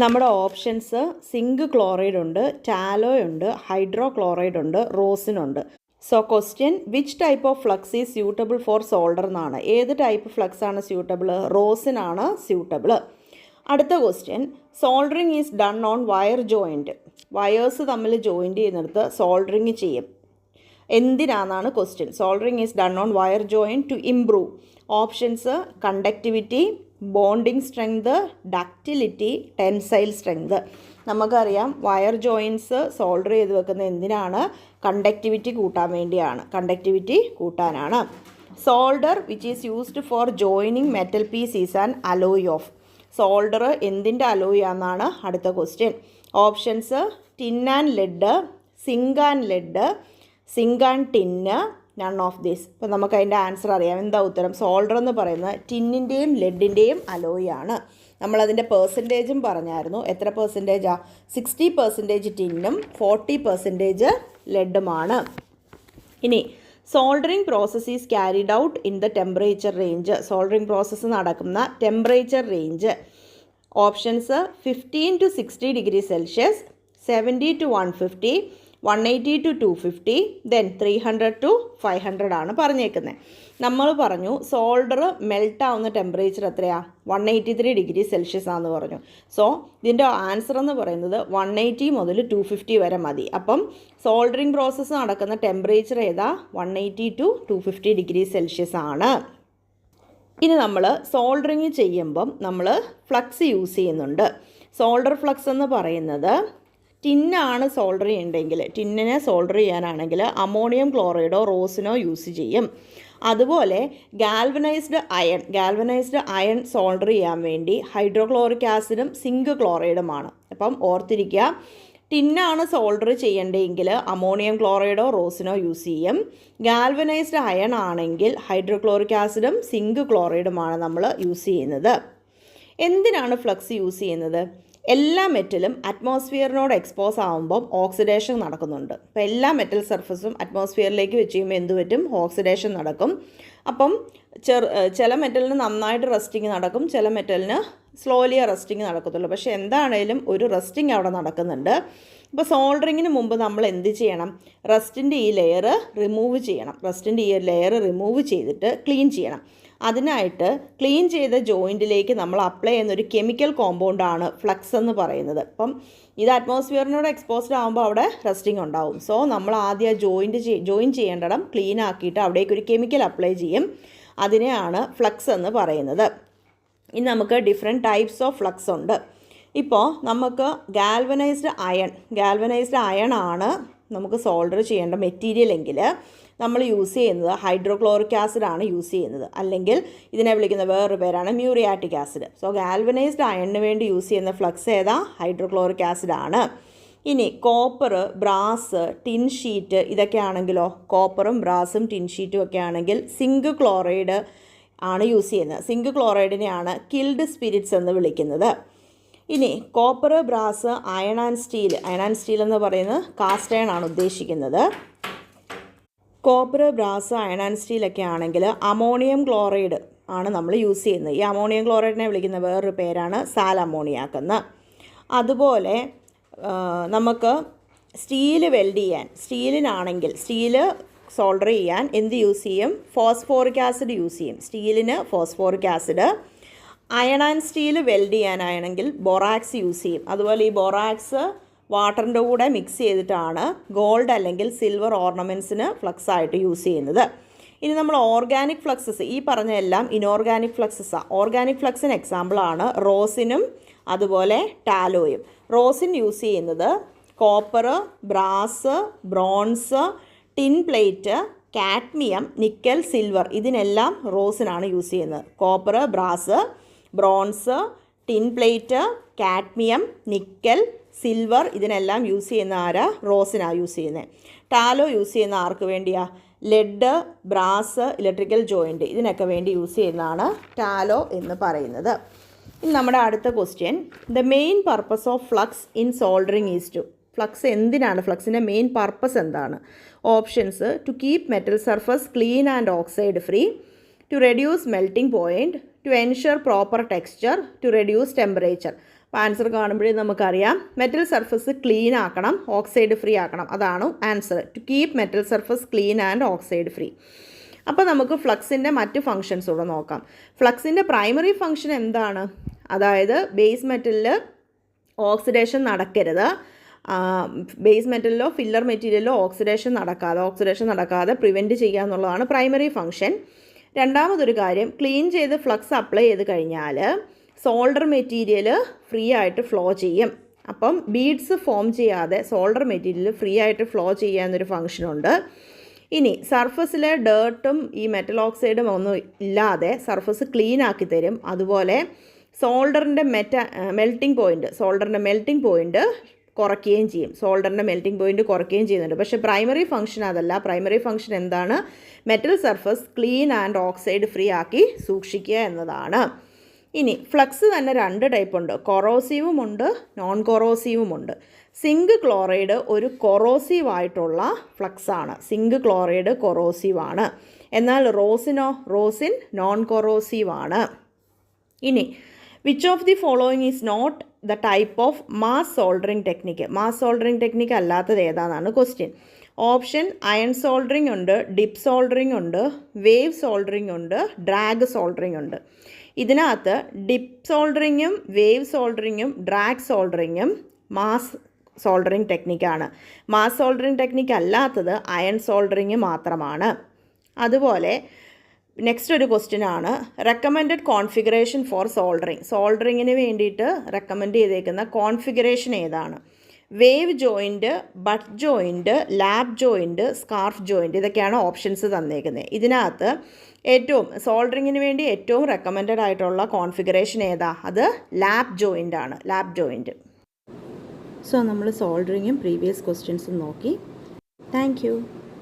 നമ്മുടെ ഓപ്ഷൻസ് സിങ്ക് ക്ലോറൈഡ് ഉണ്ട്, ടാലോയ് ഉണ്ട്, ഹൈഡ്രോ ക്ലോറൈഡ് ഉണ്ട്, റോസിനുണ്ട്. So question which type of flux is suitable for solder എന്നാണ്. ഏത് ടൈപ്പ് ഫ്ലക്സ് ആണ് സ്യൂട്ടബിൾ? റോസിനാണ് സ്യൂട്ടബിൾ. അടുത്ത question soldering is done on wire joint. Wires തമ്മിൽ ജോയിൻറ്റ് ചെയ്യുന്നിടത്ത് സോൾഡറിങ് ചെയ്യും. എന്തിനാണെന്നാണ് question. Soldering is done on wire joint to improve. Options conductivity, bonding strength, ductility, tensile strength. നമുക്കറിയാം വയർ ജോയിൻസ് സോൾഡർ ചെയ്ത് വെക്കുന്നത് എന്തിനാണ്? കണ്ടക്ടിവിറ്റി കൂട്ടാൻ വേണ്ടിയാണ്, കണ്ടക്ടിവിറ്റി കൂട്ടാനാണ്. Solder which is used for joining metal piece is an alloy of. Solder എന്തിൻ്റെ alloy ആണെന്നാണ് അടുത്ത question. Options tin and lead, zinc and lead, zinc and tin, none of this. അപ്പോൾ നമുക്ക് അതിൻ്റെ ആൻസർ അറിയാം. എന്താ ഉത്തരം? സോൾഡർ എന്ന് പറയുന്നത് ടിന്നിൻ്റെയും ലെഡിൻ്റെയും അലോയ് ആണ്. നമ്മളതിൻ്റെ പെർസെൻറ്റേജും പറഞ്ഞായിരുന്നു. എത്ര പെർസെൻറ്റേജാണ്? 60% ടിന്നും 40% ലെഡുമാണ്. ഇനി soldering process is carried out in the temperature range. Soldering process നടക്കുന്ന temperature range. Options 15 to 60 degree Celsius, 70 to 150, 180 to 250, then 300 to 500 ആണ് പറഞ്ഞേക്കുന്നത്. നമ്മൾ പറഞ്ഞു സോൾഡർ മെൽറ്റ് ആവുന്ന ടെമ്പറേച്ചർ എത്രയാണ്? 183 ഡിഗ്രി സെൽഷ്യസ് ആണെന്ന് പറഞ്ഞു. സോ ഇതിൻ്റെ ആൻസർ എന്ന് പറയുന്നത് 180 മുതൽ 250 വരെ മതി. അപ്പം സോൾഡറിങ് പ്രോസസ്സ് നടക്കുന്ന ടെമ്പറേച്ചർ ഏതാ? 180 to 250 ഡിഗ്രി സെൽഷ്യസ് ആണ്. ഇനി നമ്മൾ സോൾഡറിങ് ചെയ്യുമ്പം നമ്മൾ ഫ്ലക്സ് യൂസ് ചെയ്യുന്നുണ്ട്. സോൾഡർ ഫ്ലക്സ് എന്ന് പറയുന്നത് ടിന്നാണ് സോൾഡർ ചെയ്യണമെങ്കിൽ, ടിന്നിനെ സോൾഡർ ചെയ്യാനാണെങ്കിൽ അമോണിയം ക്ലോറൈഡോ റോസിനോ യൂസ് ചെയ്യും. അതുപോലെ ഗാൽവനൈസ്ഡ് അയൺ സോൾഡർ ചെയ്യാൻ വേണ്ടി ഹൈഡ്രോക്ലോറിക് ആസിഡും സിങ്ക് ക്ലോറൈഡുമാണ്. അപ്പം ഓർത്തിരിക്കുക, ടിന്നാണ് സോൾഡർ ചെയ്യേണ്ടതെങ്കിൽ അമോണിയം ക്ലോറൈഡോ റോസിനോ യൂസ് ചെയ്യും. ഗാൽവനൈസ്ഡ് അയൺ ആണെങ്കിൽ ഹൈഡ്രോക്ലോറിക് ആസിഡും സിങ്ക് ക്ലോറൈഡുമാണ് നമ്മൾ യൂസ് ചെയ്യുന്നത്. എന്തിനാണ് ഫ്ലക്സ് യൂസ് ചെയ്യുന്നത്? എല്ലാ മെറ്റലും അറ്റ്മോസ്ഫിയറിനോട് എക്സ്പോസ് ആകുമ്പം ഓക്സിഡേഷൻ നടക്കുന്നുണ്ട്. അപ്പോൾ എല്ലാ മെറ്റൽ സർഫസും അറ്റ്മോസ്ഫിയറിലേക്ക് വെച്ച് കഴിയുമ്പോൾ എന്ത് പറ്റും? ഓക്സിഡേഷൻ നടക്കും. അപ്പം ചില മെറ്റലിന് നന്നായിട്ട് റസ്റ്റിങ് നടക്കും, ചില മെറ്റലിന് സ്ലോലി റസ്റ്റിങ് നടക്കത്തുള്ളൂ. പക്ഷേ എന്താണേലും ഒരു റസ്റ്റിങ് അവിടെ നടക്കുന്നുണ്ട്. അപ്പോൾ സോൾഡറിങ്ങിന് മുമ്പ് നമ്മൾ എന്ത് ചെയ്യണം? റസ്റ്റിൻ്റെ ഈ ലെയർ റിമൂവ് ചെയ്യണം. റസ്റ്റിൻ്റെ ഈ ലെയർ റിമൂവ് ചെയ്തിട്ട് ക്ലീൻ ചെയ്യണം. അതിനായിട്ട് ക്ലീൻ ചെയ്ത ജോയിൻറ്റിലേക്ക് നമ്മൾ അപ്ലൈ ചെയ്യുന്നൊരു കെമിക്കൽ കോമ്പൗണ്ടാണ് ഫ്ലക്സ് എന്ന് പറയുന്നത്. അപ്പം ഇത് അറ്റ്മോസ്ഫിയറിനോട് എക്സ്പോസ്ഡ് ആകുമ്പോൾ അവിടെ റസ്റ്റിംഗ് ഉണ്ടാവും. സോ നമ്മൾ ആദ്യം ജോയിൻ ചെയ്യേണ്ടിടം ക്ലീൻ ആക്കിയിട്ട് അവിടേക്കൊരു കെമിക്കൽ അപ്ലൈ ചെയ്യും. അതിനെയാണ് ഫ്ലക്സ് എന്ന് പറയുന്നത്. ഇനി നമുക്ക് ഡിഫറെൻറ്റ് ടൈപ്സ് ഓഫ് ഫ്ലക്സ് ഉണ്ട്. ഇപ്പോൾ നമുക്ക് ഗാൽവനൈസ്ഡ് അയൺ ആണ് നമുക്ക് സോൾഡർ ചെയ്യേണ്ട മെറ്റീരിയൽ എങ്കിൽ നമ്മൾ യൂസ് ചെയ്യുന്നത് ഹൈഡ്രോക്ലോറിക് ആസിഡാണ് യൂസ് ചെയ്യുന്നത്, അല്ലെങ്കിൽ ഇതിനെ വിളിക്കുന്ന വേറൊരു പേരാണ് മ്യൂറിയാറ്റിക് ആസിഡ്. സോ ഗാൽവനൈസ്ഡ് അയണിന് വേണ്ടി യൂസ് ചെയ്യുന്ന ഫ്ലക്സ് ഏതാ? ഹൈഡ്രോക്ലോറിക് ആസിഡാണ്. ഇനി കോപ്പർ, ബ്രാസ്, ടിൻ ഷീറ്റ് ഇതൊക്കെ ആണെങ്കിലോ, കോപ്പറും ബ്രാസും ടിൻ ഷീറ്റും ഒക്കെ ആണെങ്കിൽ സിങ്ക് ക്ലോറൈഡ് ആണ് യൂസ് ചെയ്യുന്നത്. സിങ്ക് ക്ലോറൈഡിനെയാണ് കിൽഡ് സ്പിരിറ്റ്സ് എന്ന് വിളിക്കുന്നത്. ഇനി copper, brass, iron and steel എന്ന് പറയുന്നത് കാസ്റ്റ് അയൺ ആണ് ഉദ്ദേശിക്കുന്നത്. കോപ്പർ, ബ്രാസ്, അയൺ ആൻഡ് സ്റ്റീലൊക്കെ ആണെങ്കിൽ അമോണിയം ക്ലോറൈഡ് ആണ് നമ്മൾ യൂസ് ചെയ്യുന്നത്. ഈ അമോണിയം ക്ലോറൈഡിനെ വിളിക്കുന്ന വേറൊരു പേരാണ് സാൽ അമോണിയാക്കെന്ന്. അതുപോലെ നമുക്ക് സ്റ്റീല് വെൽഡ് ചെയ്യാൻ, സ്റ്റീലിനാണെങ്കിൽ സ്റ്റീല് സോൾഡർ ചെയ്യാൻ എന്ത് യൂസ് ചെയ്യും? ഫോസ്ഫോറിക് ആസിഡ് യൂസ് ചെയ്യും. സ്റ്റീലിന് phosphoric acid. Iron and steel weld ചെയ്യാനാണെങ്കിൽ ബൊറാക്സ് യൂസ് ചെയ്യും. അതുപോലെ ഈ ബൊറാക്സ് വാട്ടറിൻ്റെ കൂടെ മിക്സ് ചെയ്തിട്ടാണ് ഗോൾഡ് അല്ലെങ്കിൽ സിൽവർ ഓർണമെൻറ്റ്സിന് ഫ്ലക്സ് ആയിട്ട് യൂസ് ചെയ്യുന്നത്. ഇനി നമ്മൾ ഓർഗാനിക് ഫ്ലക്സസ്, ഈ പറഞ്ഞ എല്ലാം ഇനോർഗാനിക് ഫ്ലക്സസാണ്. ഓർഗാനിക് ഫ്ലക്സിന് എക്സാമ്പിളാണ് റോസിനും അതുപോലെ ടാലോയും. റോസിൻ യൂസ് ചെയ്യുന്നത് copper, brass, bronze, tin plate, cadmium, nickel, silver ഇതിനെല്ലാം റോസിനാണ് യൂസ് ചെയ്യുന്നത്. Copper, brass, bronze, tin plate, cadmium, nickel, silver ഇതിനെല്ലാം യൂസ് ചെയ്യുന്ന ആരാ? റോസിനാണ് യൂസ് ചെയ്യുന്നത്. ടാലോ യൂസ് ചെയ്യുന്ന ആർക്ക് വേണ്ടിയാ? ലെഡ്, ബ്രാസ്, ഇലക്ട്രിക്കൽ ജോയിൻറ്റ് ഇതിനൊക്കെ വേണ്ടി യൂസ് ചെയ്യുന്നതാണ് ടാലോ എന്ന് പറയുന്നത്. ഇനി നമ്മുടെ അടുത്ത question, the main purpose of flux in soldering is to. Flux എന്തിനാണ്? ഫ്ലക്സിൻ്റെ മെയിൻ പർപ്പസ് എന്താണ്? Options: to keep metal surface clean and oxide free, to reduce melting point, to ensure proper texture, to reduce temperature. അപ്പോൾ answer കാണുമ്പോഴേ നമുക്കറിയാം metal surface clean ആക്കണം, oxide free ആക്കണം. അതാണ് answer. To keep metal surface clean and oxide free. അപ്പോൾ നമുക്ക് ഫ്ലക്സിൻ്റെ മറ്റ് functions കൂടെ നോക്കാം. ഫ്ലക്സിൻ്റെ പ്രൈമറി ഫങ്ഷൻ എന്താണ്? അതായത് ബേസ് മെറ്റലിൽ ഓക്സിഡേഷൻ നടക്കരുത്. ബേസ് മെറ്റലിലോ ഫില്ലർ മെറ്റീരിയലിലോ ഓക്സിഡേഷൻ നടക്കാതെ പ്രിവെൻറ്റ് ചെയ്യുക എന്നുള്ളതാണ് പ്രൈമറി ഫങ്ഷൻ. രണ്ടാമതൊരു കാര്യം, ക്ലീൻ ചെയ്ത് ഫ്ലക്സ് അപ്ലൈ ചെയ്ത് കഴിഞ്ഞാൽ സോൾഡർ മെറ്റീരിയൽ ഫ്രീ ആയിട്ട് ഫ്ലോ ചെയ്യും. അപ്പം ബീഡ്സ് ഫോം ചെയ്യാതെ സോൾഡർ മെറ്റീരിയൽ ഫ്രീ ആയിട്ട് ഫ്ലോ ചെയ്യാമെന്നൊരു ഫങ്ഷനുണ്ട്. ഇനി സർഫസിലെ ഡേർട്ടും ഈ മെറ്റൽ ഓക്സൈഡും ഒന്നും ഇല്ലാതെ സർഫസ് ക്ലീൻ ആക്കി തരും. അതുപോലെ സോൾഡറിൻ്റെ മെൽറ്റിംഗ് പോയിൻറ്റ് കുറയ്ക്കുകയും ചെയ്യും. സോൾഡറിൻ്റെ മെൽറ്റിംഗ് പോയിൻറ്റ് കുറയ്ക്കുകയും ചെയ്യുന്നുണ്ട്. പക്ഷേ പ്രൈമറി ഫംഗ്ഷൻ അതല്ല. പ്രൈമറി ഫംഗ്ഷൻ എന്താണ്? Metal surface clean and oxide free ആക്കി സൂക്ഷിക്കുക എന്നതാണ്. ഇനി ഫ്ലക്സ് തന്നെ രണ്ട് ടൈപ്പ് ഉണ്ട്. കൊറോസീവും ഉണ്ട്, നോൺ കൊറോസീവും ഉണ്ട്. സിങ്ക് ക്ലോറൈഡ് ഒരു കൊറോസീവായിട്ടുള്ള ഫ്ലക്സാണ്. Zinc chloride കൊറോസീവാണ്. എന്നാൽ റോസിൻ നോൺ കൊറോസീവാണ്. ഇനി which of the following is not the type of mass soldering technique? Mass soldering technique അല്ലാത്തത് ഏതാണെന്നാണ് ക്വസ്റ്റ്യൻ. ഓപ്ഷൻ: അയൺ സോൾഡറിങ് ഉണ്ട്, ഡിപ്പ് സോൾഡറിങ് ഉണ്ട്, വേവ് സോൾഡറിങ് ഉണ്ട്, ഡ്രാഗ് സോൾഡറിങ് ഉണ്ട്. ഇതിനകത്ത് ഡിപ്പ് സോൾഡറിങ്ങും വേവ് സോൾഡറിങ്ങും ഡ്രാഗ് സോൾഡറിങ്ങും മാസ് സോൾഡറിങ് ടെക്നിക്കാണ്. മാസ് സോൾഡറിങ് ടെക്നിക്ക് അല്ലാത്തത് അയൺ സോൾഡറിങ് മാത്രമാണ്. അതുപോലെ നെക്സ്റ്റ് ഒരു ക്വസ്റ്റ്യൻ ആണ്, റെക്കമെൻഡഡ് കോൺഫിഗറേഷൻ ഫോർ സോൾഡറിങ്. സോൾഡറിങ്ങിന് വേണ്ടിയിട്ട് റെക്കമെൻഡ് ചെയ്തേക്കുന്ന കോൺഫിഗറേഷൻ ഏതാണ്? Wave joint, but joint, lap joint, scarf joint ഇതൊക്കെയാണ് ഓപ്ഷൻസ് തന്നേക്കുന്നത്. ഇതിനകത്ത് സോൾഡറിങ്ങിന് വേണ്ടി ഏറ്റവും റെക്കമെൻഡഡ് ആയിട്ടുള്ള കോൺഫിഗറേഷൻ ഏതാ? അത് ലാപ്പ് ജോയിൻ്റ് ആണ്. Lap joint. സോ നമ്മൾ സോൾഡറിങ്ങും പ്രീവിയസ് ക്വസ്റ്റ്യൻസും നോക്കി. Thank you.